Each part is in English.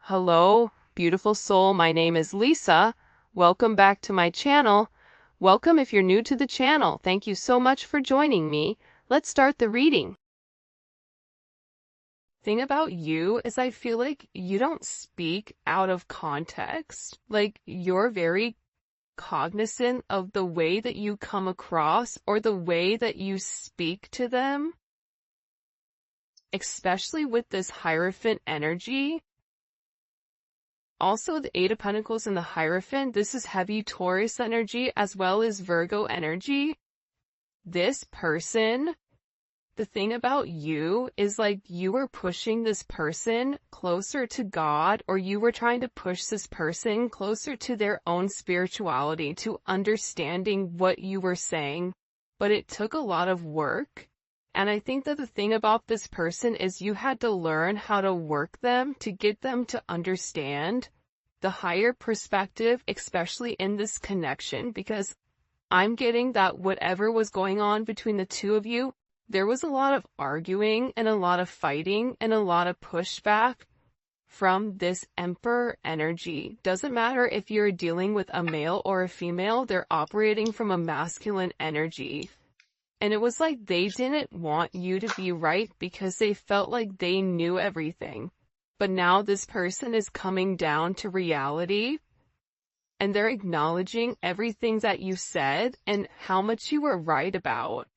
Hello, beautiful soul. My name is Lisa. Welcome back to my channel. Welcome if you're new to the channel. Thank you so much for joining me. Let's start the reading. Thing about you is I feel like you don't speak out of context. Like you're very cognizant of the way that you come across or the way that you speak to them. Especially with this Hierophant energy. Also, the Eight of Pentacles and the Hierophant, this is heavy Taurus energy as well as Virgo energy. This person, the thing about you is like you were pushing this person closer to God, or you were trying to push this person closer to their own spirituality, to understanding what you were saying. But it took a lot of work. And I think that the thing about this person is you had to learn how to work them to get them to understand the higher perspective, especially in this connection, because I'm getting that whatever was going on between the two of you, there was a lot of arguing and a lot of fighting and a lot of pushback from this Emperor energy. Doesn't matter if you're dealing with a male or a female, they're operating from a masculine energy. And it was like they didn't want you to be right because they felt like they knew everything. But now this person is coming down to reality and they're acknowledging everything that you said and how much you were right about.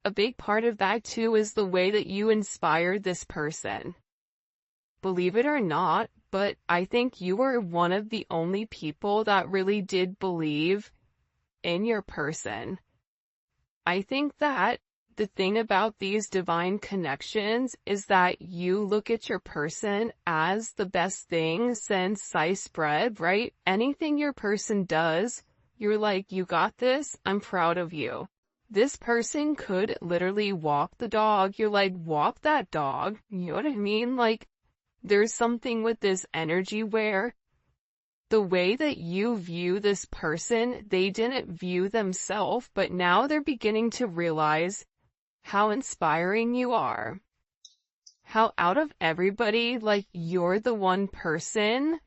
A big part of that too is the way that you inspired this person. Believe it or not, but I think you were one of the only people that really did believe in your person. I think that the thing about these divine connections is that you look at your person as the best thing since sliced bread, right? Anything your person does, you're like, you got this, I'm proud of you. This person could literally walk the dog, you're like, walk that dog, you know what I mean? Like, there's something with this energy where the way that you view this person, they didn't view themselves, but now they're beginning to realize how inspiring you are. How out of everybody, like, you're the one person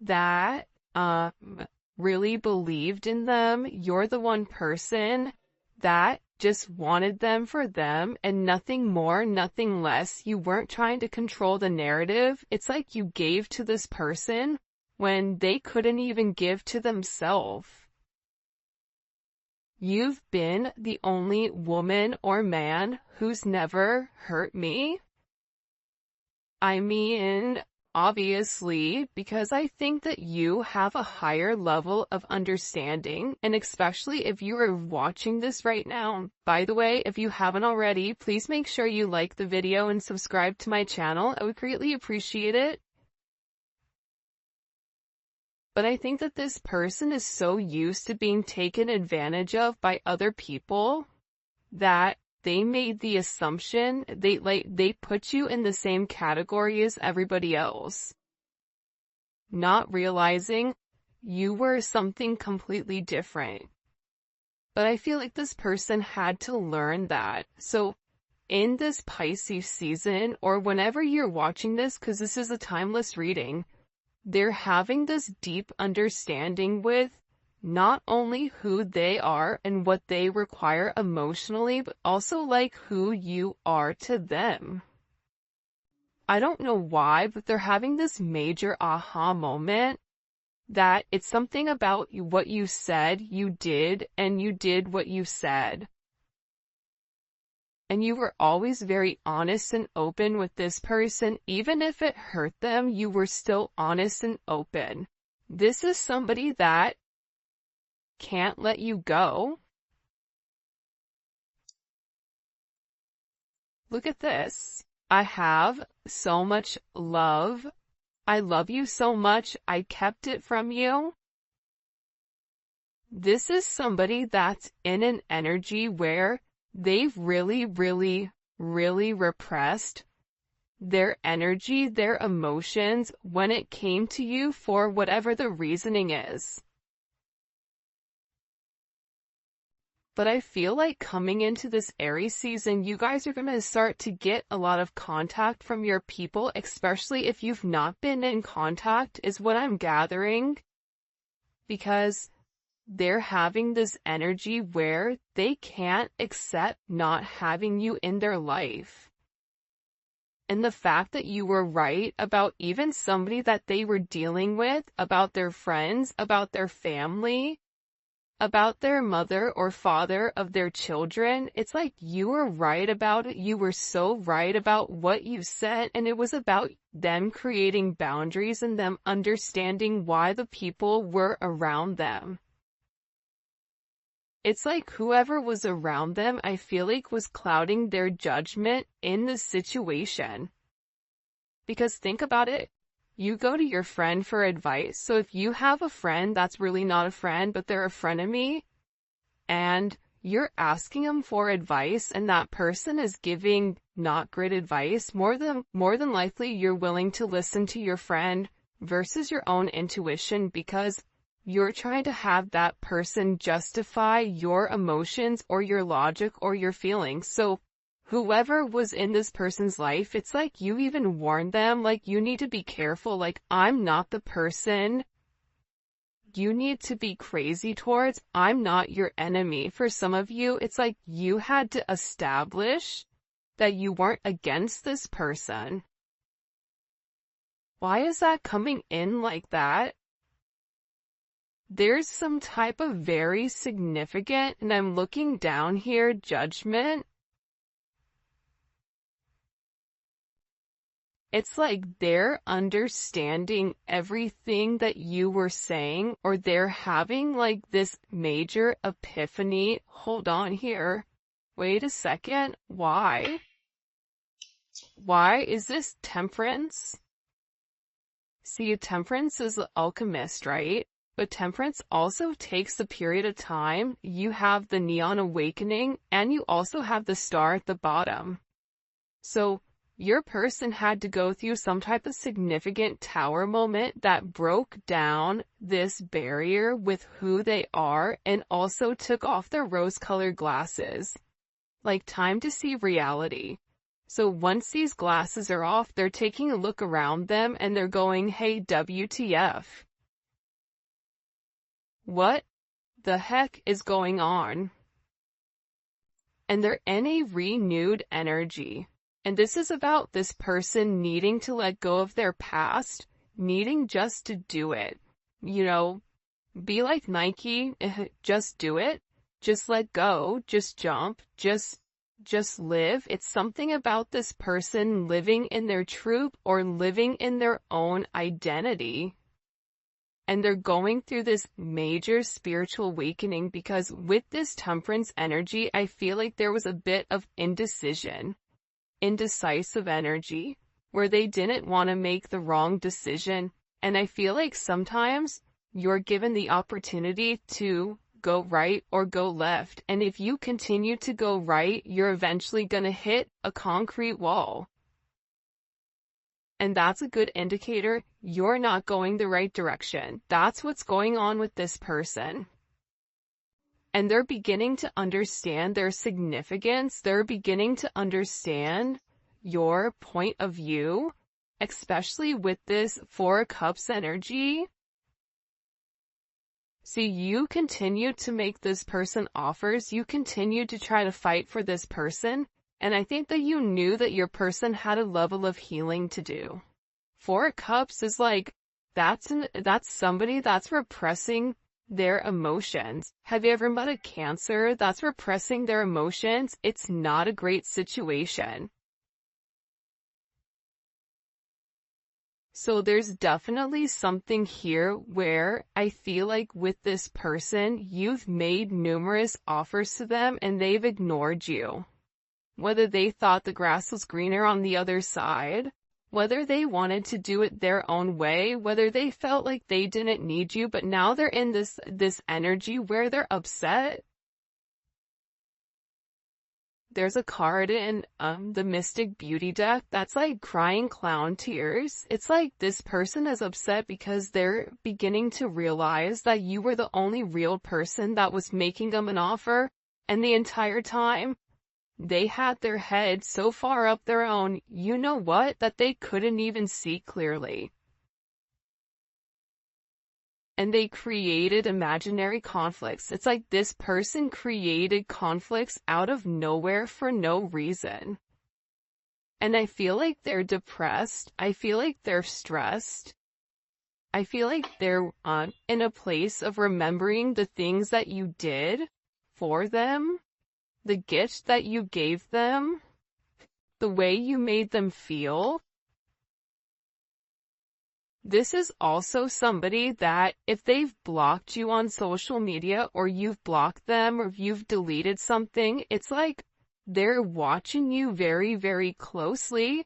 that really believed in them. You're the one person that just wanted them for them and nothing more, nothing less. You weren't trying to control the narrative. It's like you gave to this person when they couldn't even give to themselves. You've been the only woman or man who's never hurt me. I mean, obviously, because I think that you have a higher level of understanding, and especially if you are watching this right now. By the way, if you haven't already, please make sure you like the video and subscribe to my channel. I would greatly appreciate it. But I think that this person is so used to being taken advantage of by other people that they made the assumption they put you in the same category as everybody else, not realizing you were something completely different. But I feel like this person had to learn that. So in this Pisces season, or whenever you're watching this, because this is a timeless reading, they're having this deep understanding with not only who they are and what they require emotionally, but also like who you are to them. I don't know why, but they're having this major aha moment that it's something about what you said you did, and you did what you said. And you were always very honest and open with this person. Even if it hurt them, you were still honest and open. This is somebody that can't let you go. Look at this. I have so much love. I love you so much. I kept it from you. This is somebody that's in an energy where they've really repressed their energy, their emotions when it came to you for whatever the reasoning is. But I feel like coming into this Aries season, you guys are going to start to get a lot of contact from your people, especially if you've not been in contact, is what I'm gathering. Because they're having this energy where they can't accept not having you in their life. And the fact that you were right about even somebody that they were dealing with, about their friends, about their family, about their mother or father of their children, it's like you were right about it. You were so right about what you said, and it was about them creating boundaries and them understanding why the people were around them. It's like whoever was around them, I feel like, was clouding their judgment in the situation. Because think about it. You go to your friend for advice. So if you have a friend that's really not a friend, but they're a frenemy, and you're asking them for advice and that person is giving not great advice, more than likely you're willing to listen to your friend versus your own intuition, because you're trying to have that person justify your emotions or your logic or your feelings. So whoever was in this person's life, it's like you even warned them, like, you need to be careful, like, I'm not the person you need to be crazy towards. I'm not your enemy. For some of you, it's like you had to establish that you weren't against this person. Why is that coming in like that? There's some type of very significant, and I'm looking down here, judgment. It's like they're understanding everything that you were saying, or they're having like this major epiphany. Hold on here. Wait a second. Why? Why is this Temperance? See, Temperance is the alchemist, right? But Temperance also takes a period of time. You have the neon awakening, and you also have the star at the bottom. So your person had to go through some type of significant tower moment that broke down this barrier with who they are and also took off their rose-colored glasses. Like time to see reality. So once these glasses are off, they're taking a look around them and they're going, hey, WTF. What the heck is going on? And they're in a renewed energy. And this is about this person needing to let go of their past, needing just to do it. You know, be like Nike, just do it, just let go, just jump, just live. It's something about this person living in their truth or living in their own identity. And they're going through this major spiritual awakening because with this Temperance energy, I feel like there was a bit of indecision. Indecisive energy, where they didn't want to make the wrong decision. And I feel like sometimes you're given the opportunity to go right or go left. And if you continue to go right, you're eventually going to hit a concrete wall. And that's a good indicator you're not going the right direction. That's what's going on with this person. And they're beginning to understand their significance. They're beginning to understand your point of view, especially with this Four of Cups energy. See, you continue to make this person offers. You continue to try to fight for this person. And I think that you knew that your person had a level of healing to do. Four of Cups is like, that's somebody that's repressing their emotions. Have you ever met a Cancer that's repressing their emotions? It's not a great situation. So there's definitely something here where I feel like with this person, you've made numerous offers to them and they've ignored you. Whether they thought the grass was greener on the other side, whether they wanted to do it their own way, whether they felt like they didn't need you, but now they're in this energy where they're upset. There's a card in the Mystic Beauty deck that's like crying clown tears. It's like this person is upset because they're beginning to realize that you were the only real person that was making them an offer, And the entire time, they had their head so far up their own, you know what, that they couldn't even see clearly. And they created imaginary conflicts. It's like this person created conflicts out of nowhere for no reason. And I feel like they're depressed. I feel like they're stressed. I feel like they're in a place of remembering the things that you did for them, the gifts that you gave them, the way you made them feel. This is also somebody that if they've blocked you on social media or you've blocked them or if you've deleted something, it's like they're watching you very, very closely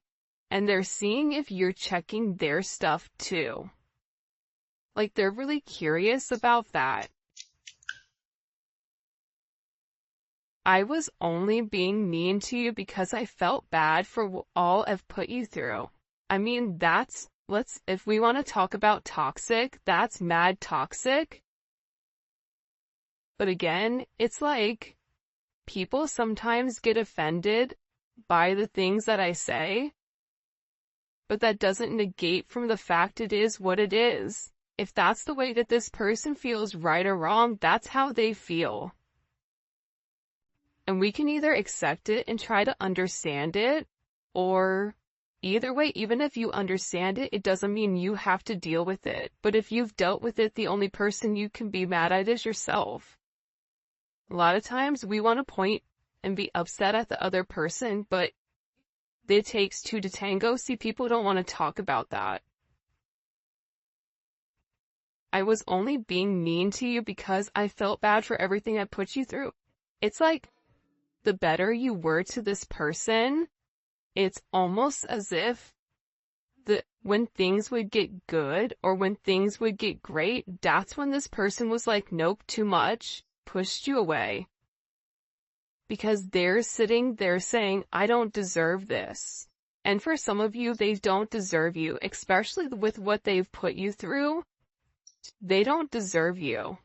and they're seeing if you're checking their stuff too. Like they're really curious about that. I was only being mean to you because I felt bad for all I've put you through. I mean, if we want to talk about toxic, that's mad toxic. But again, it's like, people sometimes get offended by the things that I say, but that doesn't negate from the fact it is what it is. If that's the way that this person feels right or wrong, that's how they feel. And we can either accept it and try to understand it, or either way, even if you understand it, it doesn't mean you have to deal with it. But if you've dealt with it, the only person you can be mad at is yourself. A lot of times we want to point and be upset at the other person, but it takes two to tango. See, people don't want to talk about that. I was only being mean to you because I felt bad for everything I put you through. It's like, the better you were to this person, it's almost as if when things would get good or when things would get great, that's when this person was like, nope, too much, pushed you away. Because they're sitting there saying, I don't deserve this. And for some of you, they don't deserve you, especially with what they've put you through. They don't deserve you.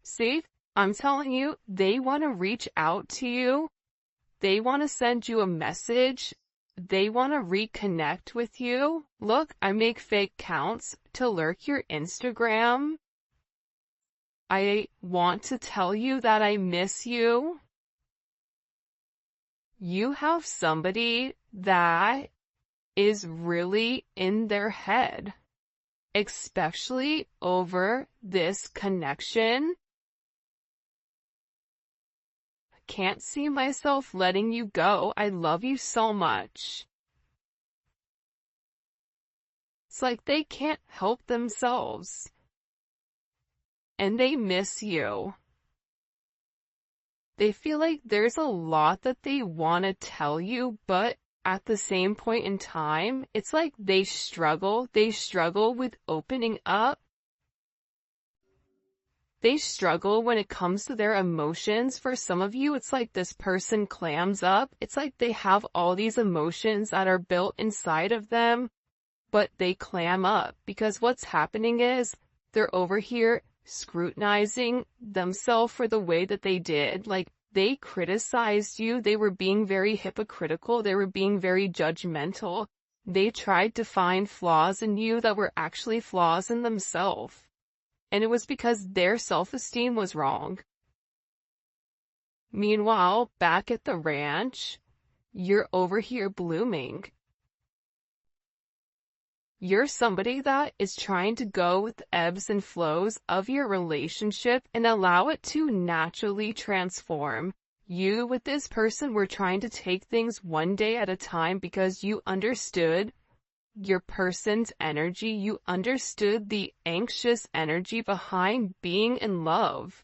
See? I'm telling you, they want to reach out to you. They want to send you a message. They want to reconnect with you. Look, I make fake accounts to lurk your Instagram. I want to tell you that I miss you. You have somebody that is really in their head, especially over this connection. Can't see myself letting you go. I love you so much. It's like they can't help themselves. And they miss you. They feel like there's a lot that they want to tell you, but at the same point in time, it's like they struggle. They struggle with opening up. They struggle when it comes to their emotions. For some of you, it's like this person clams up. It's like they have all these emotions that are built inside of them, but they clam up because what's happening is they're over here scrutinizing themselves for the way that they did. Like, they criticized you. They were being very hypocritical. They were being very judgmental. They tried to find flaws in you that were actually flaws in themselves. And it was because their self-esteem was wrong. Meanwhile, back at the ranch, you're over here blooming. You're somebody that is trying to go with the ebbs and flows of your relationship and allow it to naturally transform. You with this person were trying to take things one day at a time because you understood your person's energy. You understood the anxious energy behind being in love.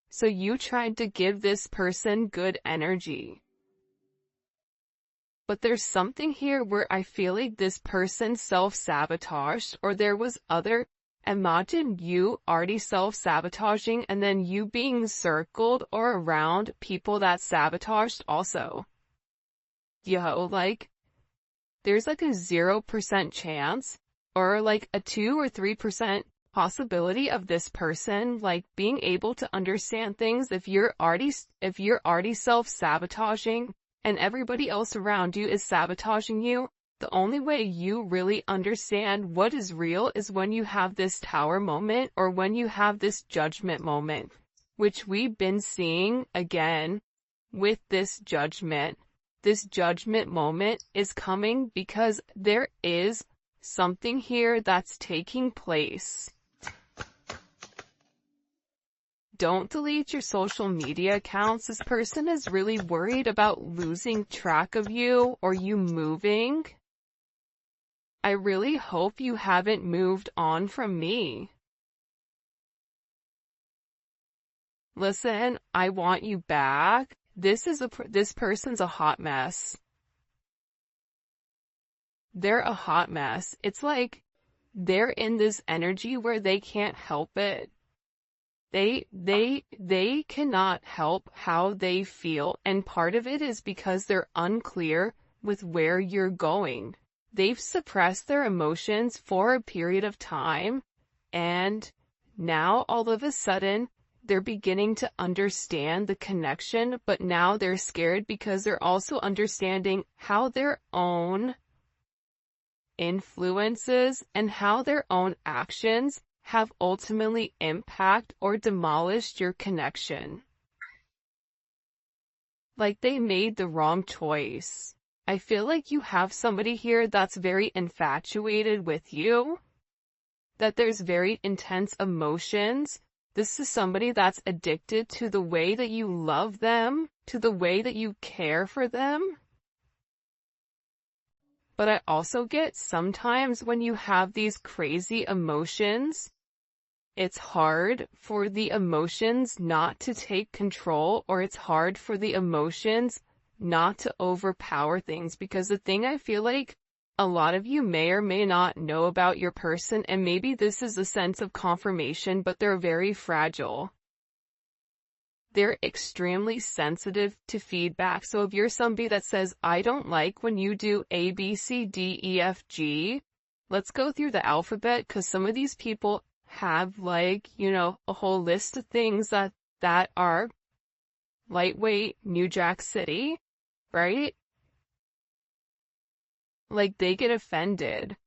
So you tried to give this person good energy. But there's something here where I feel like this person self-sabotaged, or there was other. Imagine you already self-sabotaging and then you being circled or around people that sabotaged also. Yo, like, there's like a 0% chance, or like a 2 or 3% possibility of this person, like, being able to understand things. If you're already self-sabotaging and everybody else around you is sabotaging you, the only way you really understand what is real is when you have this tower moment, or when you have this judgment moment, which we've been seeing again with this judgment. This judgment moment is coming because there is something here that's taking place. Don't delete your social media accounts. This person is really worried about losing track of you or you moving. I really hope you haven't moved on from me. Listen, I want you back. This person's a hot mess. They're a hot mess. It's like they're in this energy where they can't help it. They cannot help how they feel, and part of it is because they're unclear with where you're going. They've suppressed their emotions for a period of time, and now all of a sudden they're beginning to understand the connection, but now they're scared because they're also understanding how their own influences and how their own actions have ultimately impacted or demolished your connection. Like they made the wrong choice. I feel like you have somebody here that's very infatuated with you, that there's very intense emotions. This is somebody that's addicted to the way that you love them, to the way that you care for them. But I also get sometimes when you have these crazy emotions, it's hard for the emotions not to take control, or it's hard for the emotions not to overpower things. Because the thing I feel like a lot of you may or may not know about your person, and maybe this is a sense of confirmation, but they're very fragile. They're extremely sensitive to feedback. So if you're somebody that says, I don't like when you do A, B, C, D, E, F, G, let's go through the alphabet, because some of these people have, like, you know, a whole list of things that are lightweight New Jack City, right? Like, they get offended.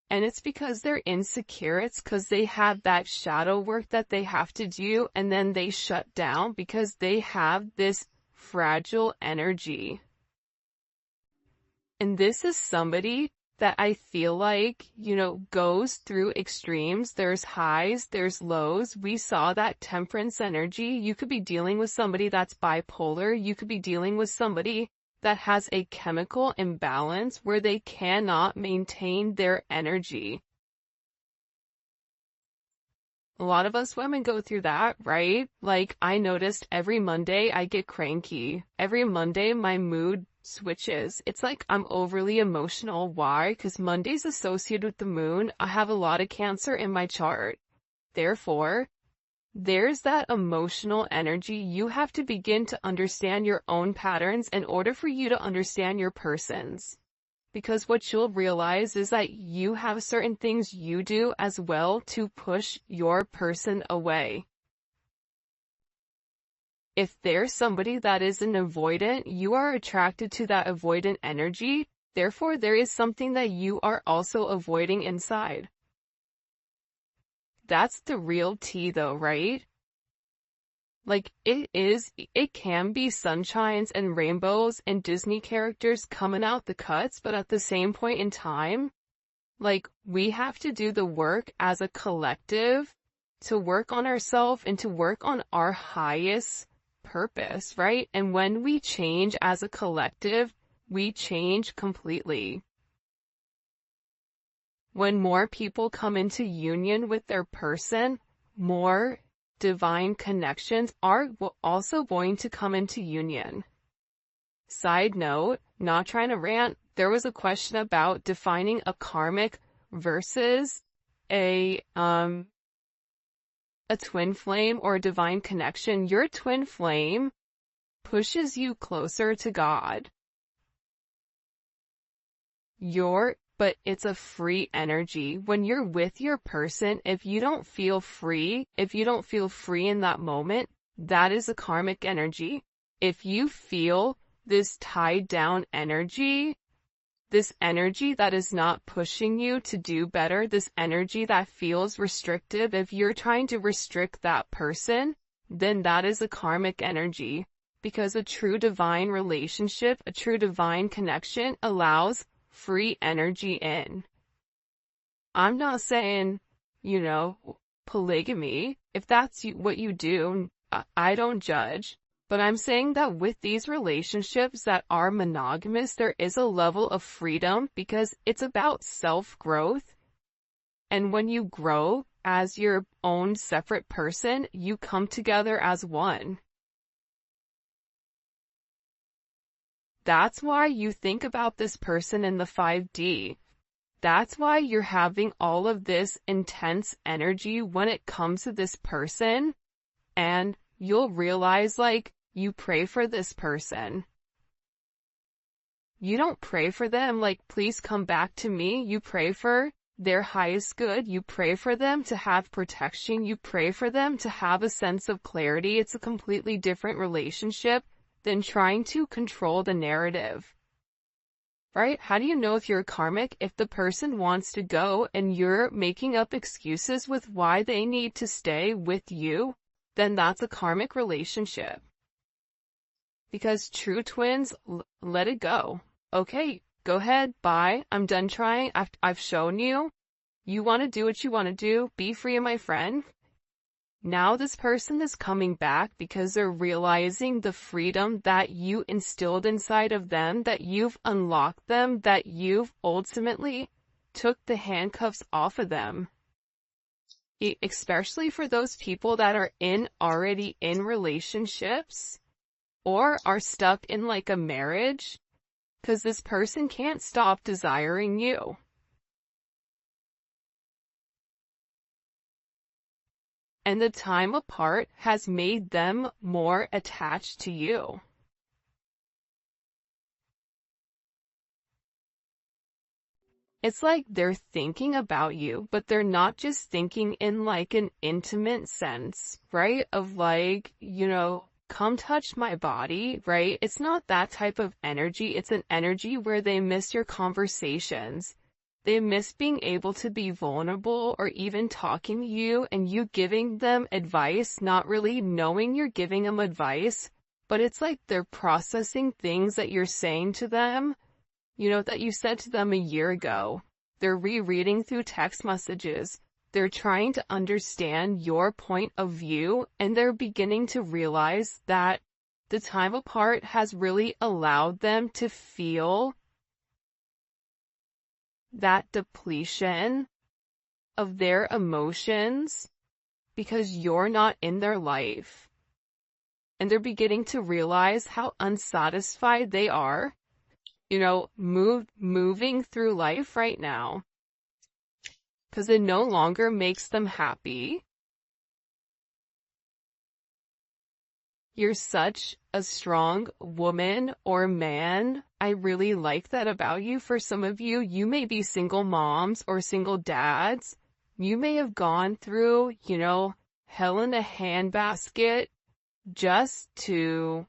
And it's because they're insecure. It's because they have that shadow work that they have to do, and then they shut down because they have this fragile energy. And this is somebody that I feel like, you know, goes through extremes. There's highs, there's lows. We saw that temperance energy. You could be dealing with somebody that's bipolar. You could be dealing with somebody that has a chemical imbalance where they cannot maintain their energy. A lot of us women go through that, right? Like, I noticed every Monday I get cranky. Every Monday my mood switches. It's like I'm overly emotional. Why? Because Monday's associated with the moon. I have a lot of Cancer in my chart. Therefore, there's that emotional energy. You have to begin to understand your own patterns in order for you to understand your person's. Because what you'll realize is that you have certain things you do as well to push your person away. If there's somebody that is an avoidant, you are attracted to that avoidant energy. Therefore, there is something that you are also avoiding inside. That's the real tea though, right? Like, it can be sunshines and rainbows and Disney characters coming out the cuts, but at the same point in time, like, we have to do the work as a collective to work on ourselves and to work on our highest purpose, right? And when we change as a collective, we change completely. When more people come into union with their person, more divine connections are also going to come into union. Side note, not trying to rant, there was a question about defining a karmic versus a twin flame or a divine connection. Your twin flame pushes you closer to God. Your but it's a free energy. When you're with your person, if you don't feel free in that moment, that is a karmic energy. If you feel this tied down energy, this energy that is not pushing you to do better, this energy that feels restrictive, if you're trying to restrict that person, then that is a karmic energy. Because a true divine relationship, a true divine connection allows free energy in. I'm not saying, polygamy. If that's what you do, I don't judge. But I'm saying that with these relationships that are monogamous, there is a level of freedom because it's about self-growth. And when you grow as your own separate person, you come together as one. That's why you think about this person in the 5D. That's why you're having all of this intense energy when it comes to this person. And you'll realize, you pray for this person. You don't pray for them please come back to me. You pray for their highest good. You pray for them to have protection. You pray for them to have a sense of clarity. It's a completely different relationship than trying to control the narrative. Right? How do you know if you're karmic? If the person wants to go and you're making up excuses with why they need to stay with you, then that's a karmic relationship. Because true twins, let it go. Okay, go ahead, bye. I'm done trying. I've shown you. You want to do what you want to do. Be free, my friend. Now this person is coming back because they're realizing the freedom that you instilled inside of them, that you've unlocked them, that you've ultimately took the handcuffs off of them. Especially for those people that are already in relationships or are stuck in a marriage, because this person can't stop desiring you. And the time apart has made them more attached to you. It's like they're thinking about you, but they're not just thinking in an intimate sense, right? Of come touch my body, right? It's not that type of energy. It's an energy where they miss your conversations. They miss being able to be vulnerable or even talking to you and you giving them advice, not really knowing you're giving them advice, but it's like they're processing things that you're saying to them, that you said to them a year ago. They're rereading through text messages. They're trying to understand your point of view, and they're beginning to realize that the time apart has really allowed them to feel that depletion of their emotions because you're not in their life. And they're beginning to realize how unsatisfied they are, moving through life right now. Because it no longer makes them happy. You're such a strong woman or man. I really like that about you. For some of you, you may be single moms or single dads. You may have gone through, hell in a handbasket just to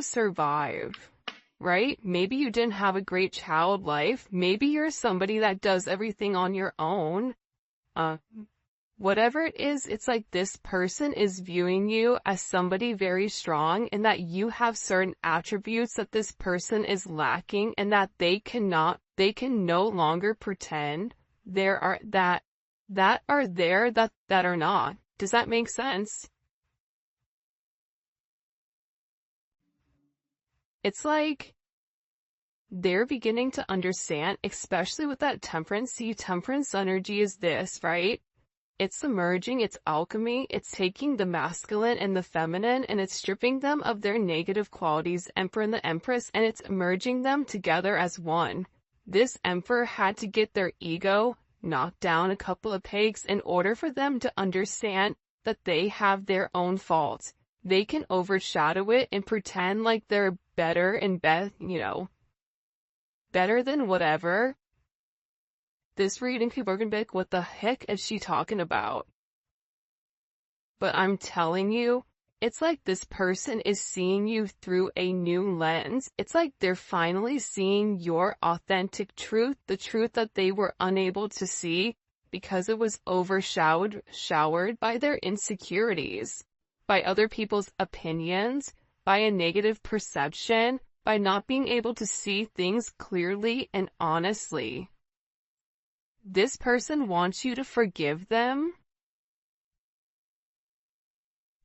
survive. Right? Maybe you didn't have a great child life. Maybe you're somebody that does everything on your own. Whatever it is, it's like this person is viewing you as somebody very strong and that you have certain attributes that this person is lacking and that they can no longer pretend that are not. Does that make sense? It's like they're beginning to understand, especially with that temperance. See, temperance energy is this, right? It's merging, it's alchemy, it's taking the masculine and the feminine and it's stripping them of their negative qualities, Emperor and the Empress, and it's merging them together as one. This Emperor had to get their ego knocked down a couple of pegs in order for them to understand that they have their own faults. They can overshadow it and pretend like they're better and better than whatever. This reading, people are gonna be like, what the heck is she talking about? But I'm telling you, it's like this person is seeing you through a new lens. It's like they're finally seeing your authentic truth, the truth that they were unable to see because it was showered by their insecurities, by other people's opinions, by a negative perception, by not being able to see things clearly and honestly. This person wants you to forgive them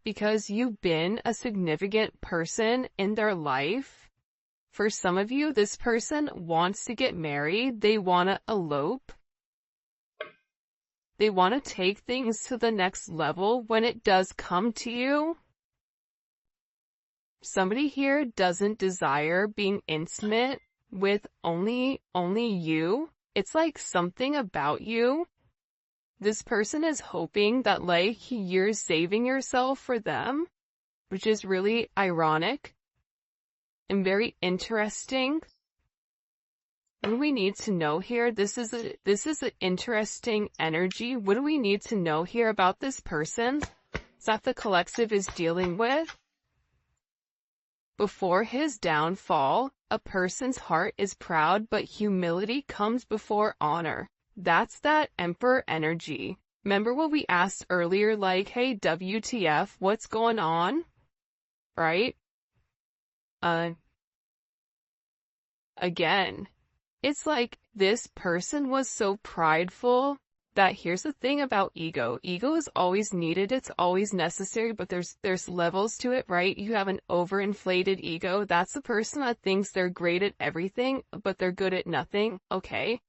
because you've been a significant person in their life. For some of you, this person wants to get married. They want to elope. They want to take things to the next level when it does come to you. Somebody here doesn't desire being intimate with only you. It's like something about you. This person is hoping that like you're saving yourself for them, which is really ironic and very interesting. What do we need to know here? This is an interesting energy. What do we need to know here about this person that the collective is dealing with? Before his downfall, a person's heart is proud, but humility comes before honor. That's that Emperor energy. Remember what we asked earlier, like, hey, WTF, what's going on? Right? Again, it's like this person was so prideful that here's the thing about ego. Ego is always needed, it's always necessary, but there's levels to it, right? You have an overinflated ego. That's the person that thinks they're great at everything, but they're good at nothing. Okay.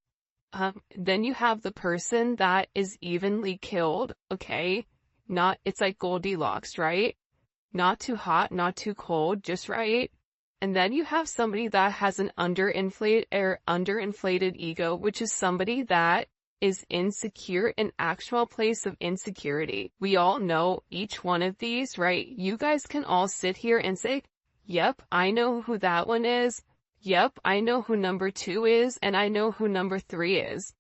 Then you have the person that is evenly killed. Okay. It's like Goldilocks, right? Not too hot, not too cold, just right. And then you have somebody that has an underinflated ego, which is somebody that is insecure, an actual place of insecurity. We all know each one of these, right? You guys can all sit here and say, yep, I know who that one is. Yep, I know who number 2 is, and I know who number 3 is.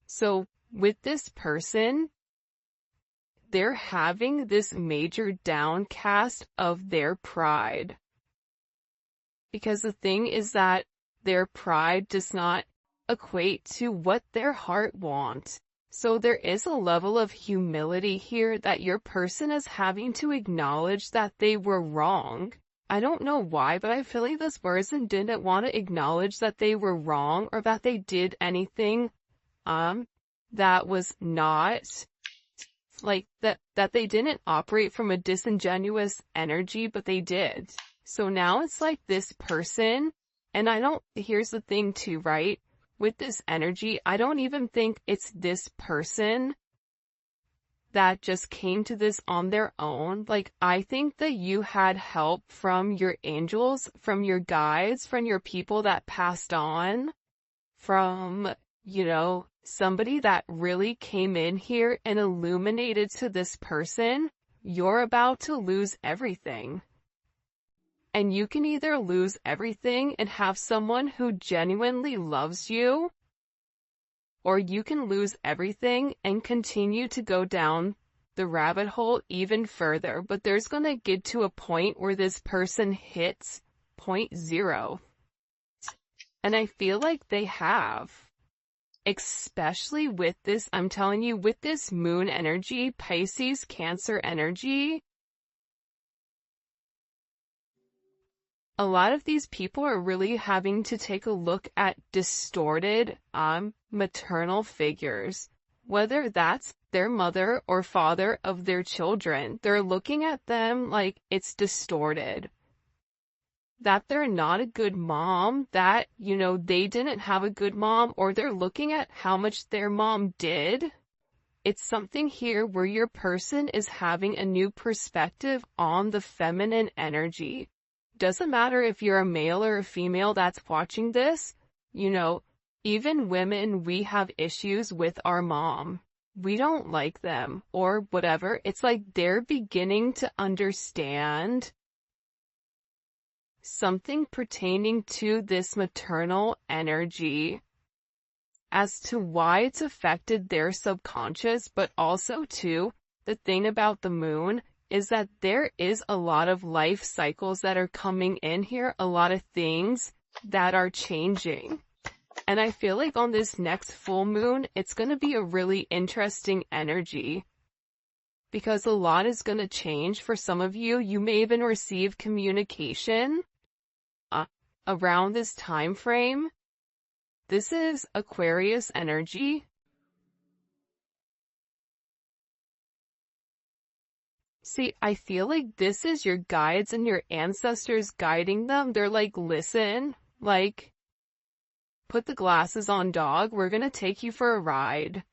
So with this person, they're having this major downcast of their pride. Because the thing is that their pride does not equate to what their heart wants. So there is a level of humility here that your person is having to acknowledge that they were wrong. I don't know why, but I feel like this person didn't want to acknowledge that they were wrong or that they did anything that was not like that they didn't operate from a disingenuous energy, but they did. So now it's like this person, and here's the thing too, right? With this energy, I don't even think it's this person that just came to this on their own. Like, I think that you had help from your angels, from your guides, from your people that passed on, from, somebody that really came in here and illuminated to this person. You're about to lose everything. And you can either lose everything and have someone who genuinely loves you, or you can lose everything and continue to go down the rabbit hole even further. But there's going to get to a point where this person hits point 0. And I feel like they have. Especially with this, I'm telling you, with this moon energy, Pisces, Cancer energy, a lot of these people are really having to take a look at distorted maternal figures, whether that's their mother or father of their children. They're looking at them like it's distorted, that they're not a good mom, that, they didn't have a good mom, or they're looking at how much their mom did. It's something here where your person is having a new perspective on the feminine energy. Doesn't matter if you're a male or a female that's watching this, even women, we have issues with our mom. We don't like them or whatever. It's like they're beginning to understand something pertaining to this maternal energy as to why it's affected their subconscious, but also too, the thing about the moon is that there is a lot of life cycles that are coming in here, a lot of things that are changing. And I feel like on this next full moon, it's going to be a really interesting energy because a lot is going to change for some of you. You may even receive communication around this time frame. This is Aquarius energy. See, I feel like this is your guides and your ancestors guiding them. They're like, listen, like, put the glasses on, dog. We're gonna take you for a ride.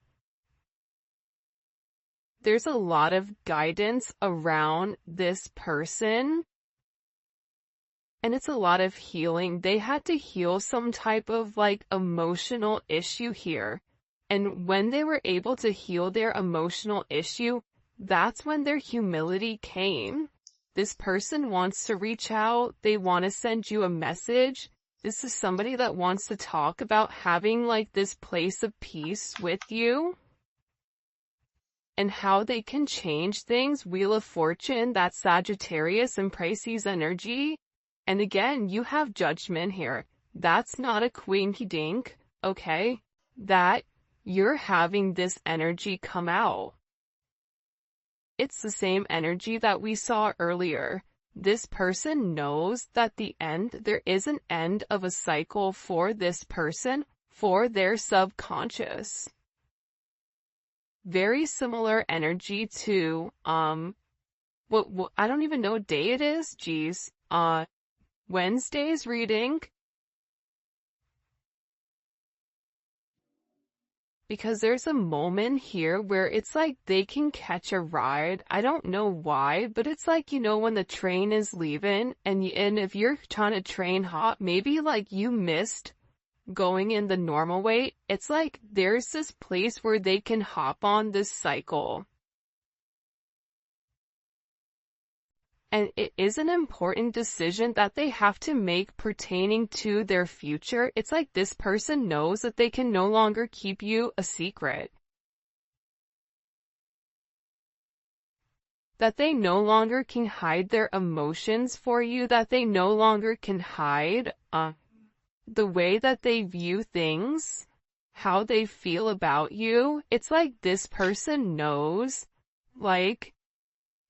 There's a lot of guidance around this person. And it's a lot of healing. They had to heal some type of like emotional issue here. And when they were able to heal their emotional issue, that's when their humility came. This person wants to reach out. They want to send you a message. This is somebody that wants to talk about having like this place of peace with you and how they can change things. Wheel of Fortune, that's Sagittarius and Pisces energy. And again, you have Judgment here. That's not a quinky dink, okay? That you're having this energy come out. It's the same energy that we saw earlier. This person knows that there is an end of a cycle for this person, for their subconscious. Very similar energy to, I don't even know what day it is. Geez. Wednesday's reading, because there's a moment here where it's like they can catch a ride. I don't know why, but it's like, you know, when the train is leaving and if you're trying to train hop, maybe like you missed going in the normal way. It's like there's this place where they can hop on this cycle. And it is an important decision that they have to make pertaining to their future. It's like this person knows that they can no longer keep you a secret. That they no longer can hide their emotions for you, that they no longer can hide the way that they view things, how they feel about you. It's like this person knows, like,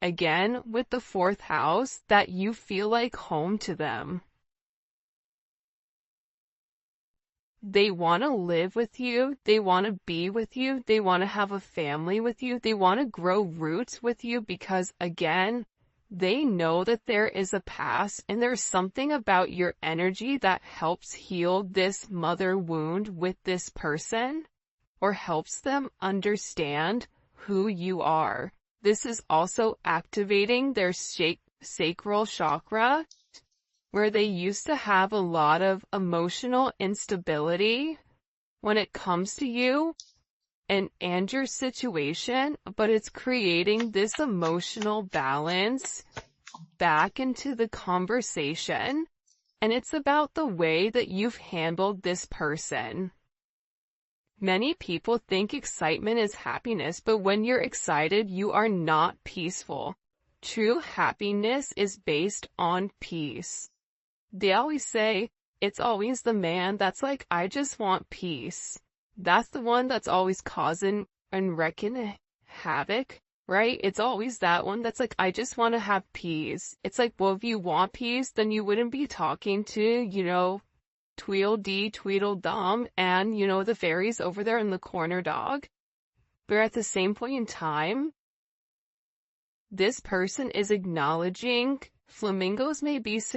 again, with the 4th house, that you feel like home to them. They want to live with you. They want to be with you. They want to have a family with you. They want to grow roots with you because, again, they know that there is a past and there's something about your energy that helps heal this mother wound with this person or helps them understand who you are. This is also activating their sacral chakra, where they used to have a lot of emotional instability when it comes to you and your situation, but it's creating this emotional balance back into the conversation, and it's about the way that you've handled this person. Many people think excitement is happiness, but when you're excited, you are not peaceful. True happiness is based on peace. They always say, it's always the man that's like, I just want peace. That's the one that's always causing and wrecking havoc, right? It's always that one that's like, I just want to have peace. It's like, well, if you want peace, then you wouldn't be talking to, you know, Tweedledee, Tweedledum, and, you know, the fairies over there in the corner, dog. But at the same point in time, this person is acknowledging flamingos may be significant.